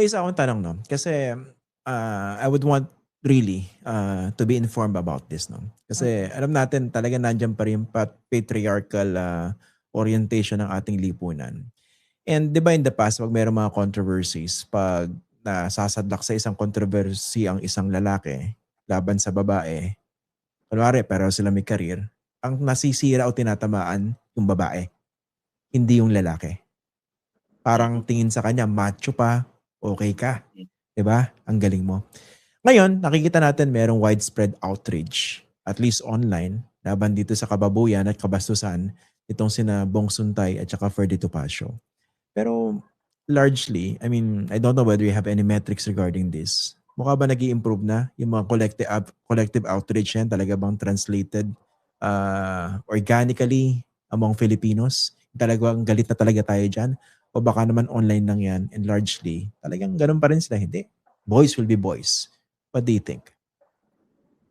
Isa akong tanong 'no, kasi, I would want really, to be informed about this 'no. Kasi alam natin talagang nandiyan pa rin patriarchal, orientation ng ating lipunan. And 'di ba in the past 'pag merong mga controversies, 'pag nasasadlak sa isang controversy ang isang lalaki laban sa babae, kunwari pareho sila may career, ang nasisira o tinatamaan yung babae, hindi yung lalaki. Parang Mhm. tingin sa kanya macho pa, okey ka, 'di ba? Ang galing mo. Ngayon, nakikita natin merong widespread outrage, at least online, laban dito sa kababuyan at kabastusan itong sina Bong Suntay at saka Ferdy Topacio. Pero largely, I mean, I don't know whether you have any metrics regarding this. Mukha ba nag-i-improve na yung mga collective outrage yan? Talaga bang translated organically among Filipinos? Talagang galit na talaga tayo dyan? O baka naman online lang yan and largely, talagang ganun pa rin sila. Hindi. Boys will be boys. What do you think?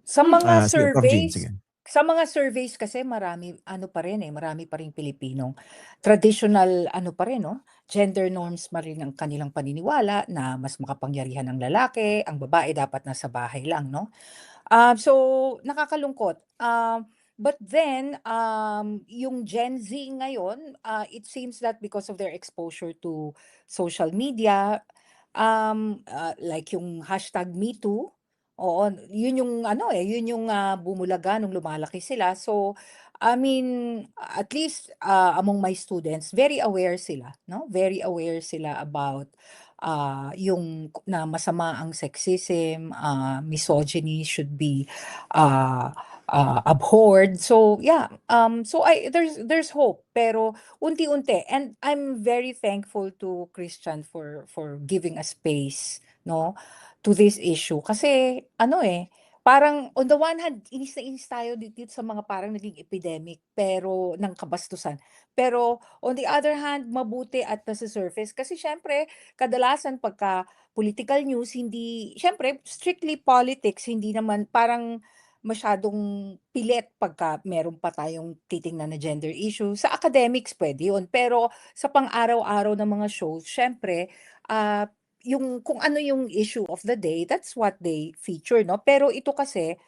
Sa mga Sige, Prof. Jean, surveys sige. sa mga surveys kasi marami ano pa rin, marami pa ring Pilipinong traditional ano pa rin 'no, gender norms pa rin ang kanilang paniniwala na mas makapangyarihan ang lalaki, ang babae dapat nasa bahay lang 'no. So nakakalungkot. But then, yung Gen Z ngayon, it seems that because of their exposure to social media, like yung hashtag #MeToo, oo, yun yung ano yun yung bumulaga nung lumalaki sila. So, I mean, at least among my students, very aware sila, no? Very aware sila about yung na masama ang sexism, misogyny should be uh, abhorred. So yeah, so there's hope, pero unti-unti, and I'm very thankful to Christian for giving a space, no, to this issue. Kasi ano parang on the one hand, inis na inis tayo dito sa mga parang naging epidemic pero ng kabastusan. Pero on the other hand, mabuti at nasa surface kasi syempre kadalasan pagka political news, hindi syempre strictly politics, hindi naman parang masyadong pilit pagka meron pa tayong titingnan na gender issue. Sa academics pwede yun, pero sa pang-araw-araw na mga shows, syempre, yung kung ano yung issue of the day, that's what they feature, no? Pero ito kasi,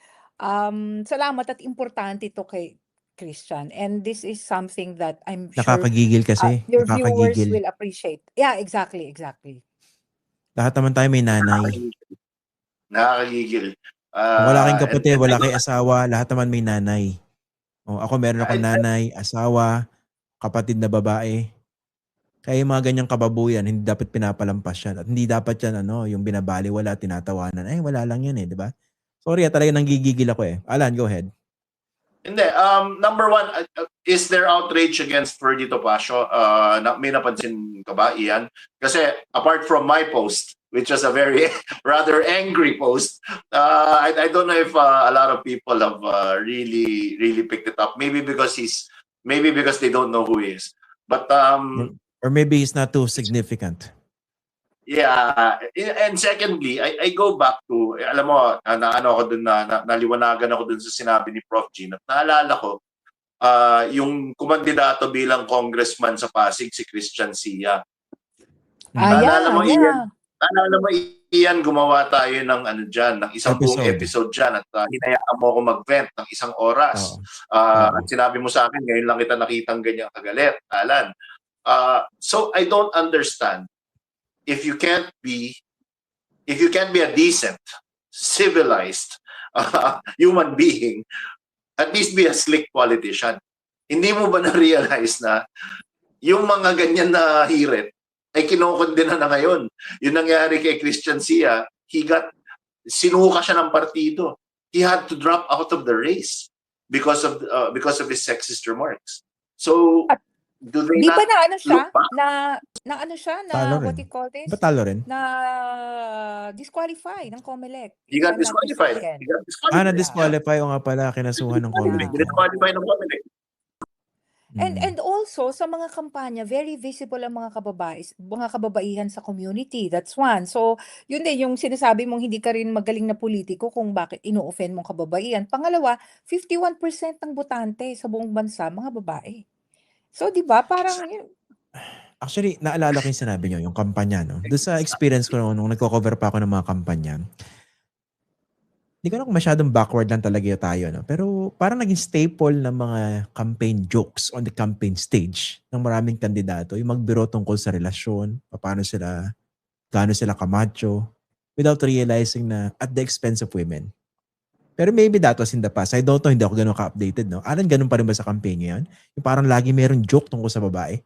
salamat at importante ito kay Christian. And this is something that I'm sure Nakakagigil kasi. your viewers Nakakagigil. will appreciate. Yeah, exactly, exactly. Lahat naman tayo may nanay. Nakakagigil. Kung wala kayong kapatid, And wala kayong asawa, lahat naman may nanay. Ako meron akong nanay, asawa, kapatid na babae. Kaya yung mga ganyang kababuyan, hindi dapat pinapalampas yan. At hindi dapat yan, yung binabaliwala, tinatawanan. Ay, wala lang yan di ba? Sorry, talaga nanggigigil ako Alan, go ahead. Hindi. Number one, is there outrage against Ferdy Topacio? May napansin ka ba, Ian? Kasi apart from my post, which was a very rather angry post, I don't know if a lot of people have really picked it up. Maybe because they don't know who he is. But or maybe he's not too significant. Yeah, and secondly, I go back to, alam mo, naliwanagan ako dun sa sinabi ni Prof. Jean at naalala ko, yung kumandidato bilang congressman sa Pasig, si Christian Sia. Naalala mo, Ian, gumawa tayo ng ng isang buong episode dyan at hinayaan mo ako mag-vent ng isang oras. At sinabi mo sa akin, ngayon lang kita nakitang ganyang kagalit, Alan. So I don't understand. If you can't be a decent, civilized human being, at least be a slick politician. Hindi mo ba na-realize na yung mga ganyan na hirit ay kinokondena na ngayon? Yung nangyari kay Christian Sia, sinuka siya ng partido. He had to drop out of the race because of his sexist remarks. So Di ba na ano siya? Na ano siya? Na what rin. you call this? Batalo rin. Na disqualify ng COMELEC. He got disqualified. Na-disqualify o nga pala, kinasuhan ng COMELEC. Disqualify ng COMELEC. And also sa mga kampanya, very visible ang mga kababaihan sa community. That's one. So, yun din yung sinasabi mong hindi ka rin magaling na politiko kung bakit ino-offend mong kababaihan. Pangalawa, 51% ng botante sa buong bansa mga babae. So, 'di ba, parang Actually, naalala ko yung sinabi niyo, yung kampanya, no? Doon sa experience ko nung nagko-cover pa ako ng mga kampanya, hindi ko alam kung masyadong backward lang talaga tayo, no? Pero parang naging staple ng mga campaign jokes on the campaign stage ng maraming kandidato, yung magbiro tungkol sa relasyon, gaano sila kamacho, without realizing na at the expense of women. Pero maybe that was in the past. I don't know, hindi ako ganun ka-updated, no? Alan, ganun pa rin ba sa campaign ngayon? Yung parang lagi mayroong joke tungkol sa babae?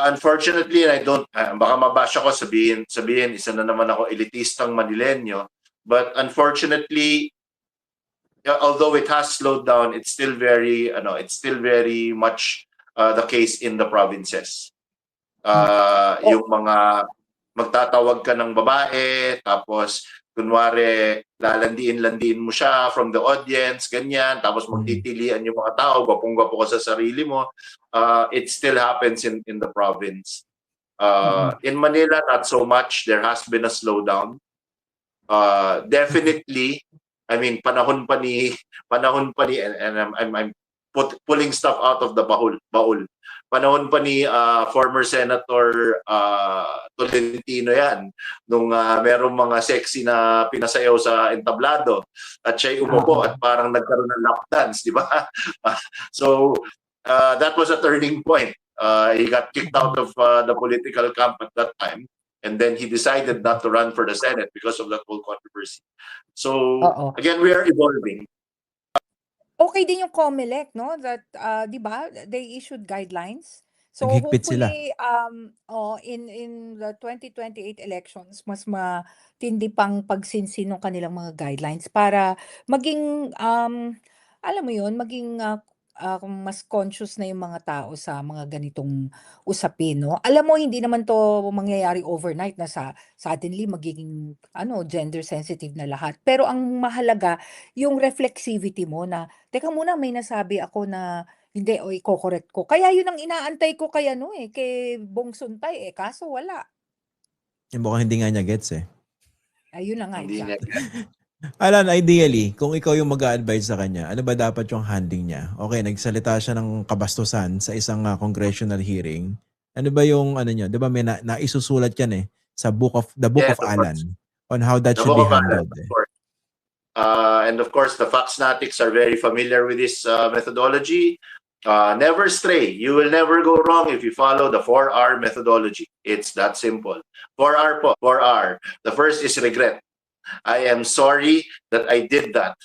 Unfortunately, I don't, baka mabash ako, sabihin, isa na naman ako elitistang Manilenyo. But unfortunately, although it has slowed down, it's still very much the case in the provinces. Yung mga magtatawag ka ng babae, tapos kunwari lalandiin mo siya from the audience, ganyan, tapos magtitilian yung mga tao, gwapong-gwapo ka sa sarili mo. It still happens in the province. In Manila, not so much. There has been a slowdown. Definitely, I mean, panahon pa ni and I'm pulling stuff out of the baul. Panahon pa ni former Senator Tolentino yan, nung merong mga sexy na pinasayaw sa entablado at siya'y umupo at parang nagkaroon ng lap dance, di ba? So that was a turning point. He got kicked out of the political camp at that time. And then he decided not to run for the Senate because of that whole controversy. So, again, we are evolving. Okay din yung COMELEC, no? That, di ba, they issued guidelines. So Naghigpit sila. hopefully, in the 2028 elections, mas matindi pang pagsinsin ng kanilang mga guidelines para maging, alam mo yun, maging mas conscious na yung mga tao sa mga ganitong usapin, no? Alam mo, hindi naman to mangyayari overnight na suddenly magiging gender sensitive na lahat. Pero ang mahalaga, yung reflexivity mo na, teka muna, may nasabi ako na hindi, o i-correct ko. Kaya yun ang inaantay ko kay kay Bong Suntay kaso wala. Yung mukhang hindi nga niya gets eh. Ayun na nga, Hindi niya. exactly. Alan, ideally, kung ikaw yung mag-a-advise sa kanya, ano ba dapat yung handling niya? Okay, nagsalita siya ng kabastusan sa isang congressional hearing. Ano ba yung niya? 'Di ba may naisusulat yan sa The Book of Alan on how that should be handled. Of course. And of course, the Faxnatics are very familiar with this methodology. Never stray. You will never go wrong if you follow the 4R methodology. It's that simple. 4R po. 4R. The first is regret. I am sorry that I did that.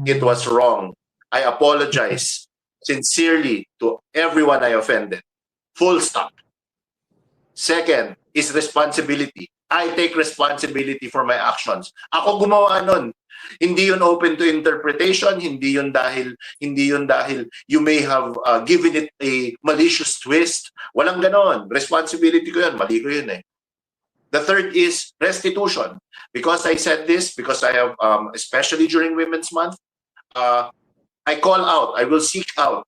It was wrong. I apologize sincerely to everyone I offended. Full stop. Second is responsibility. I take responsibility for my actions. Ako gumawa nun. Hindi yun open to interpretation, hindi yun dahil you may have given it a malicious twist. Walang ganon. Responsibility ko yun. Mali ko yun The third is restitution. Because I said this, because I have, especially during Women's Month, I call out, I will seek out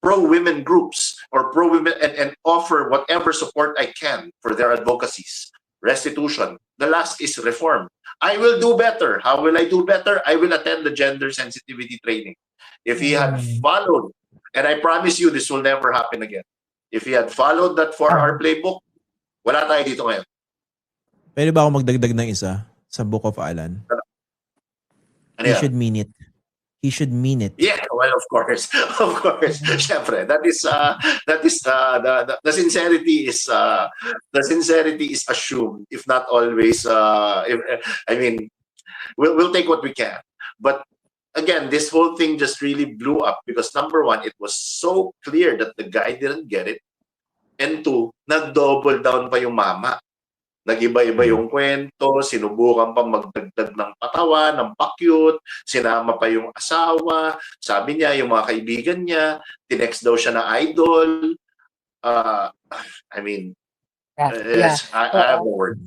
pro-women groups or pro-women and offer whatever support I can for their advocacies. Restitution. The last is reform. I will do better. How will I do better? I will attend the gender sensitivity training. If he had followed, and I promise you this will never happen again. If he had followed that 4R playbook, wala tayo dito ngayon. Pwede ba ako magdagdag ng isa sa Book of Alan? He should mean it. He should mean it. Yeah, well, of course. Of course. Siyempre, that is the sincerity is assumed, if not always we'll take what we can. But again, this whole thing just really blew up because number one, it was so clear that the guy didn't get it. And two, nag-double down pa yung mama. Nag-iba-iba yung kwento, sinubukan pa magdagdag ng patawa, ng pakyut, sinama pa yung asawa, sabi niya, yung mga kaibigan niya, tinext daw siya na idol. I have a word.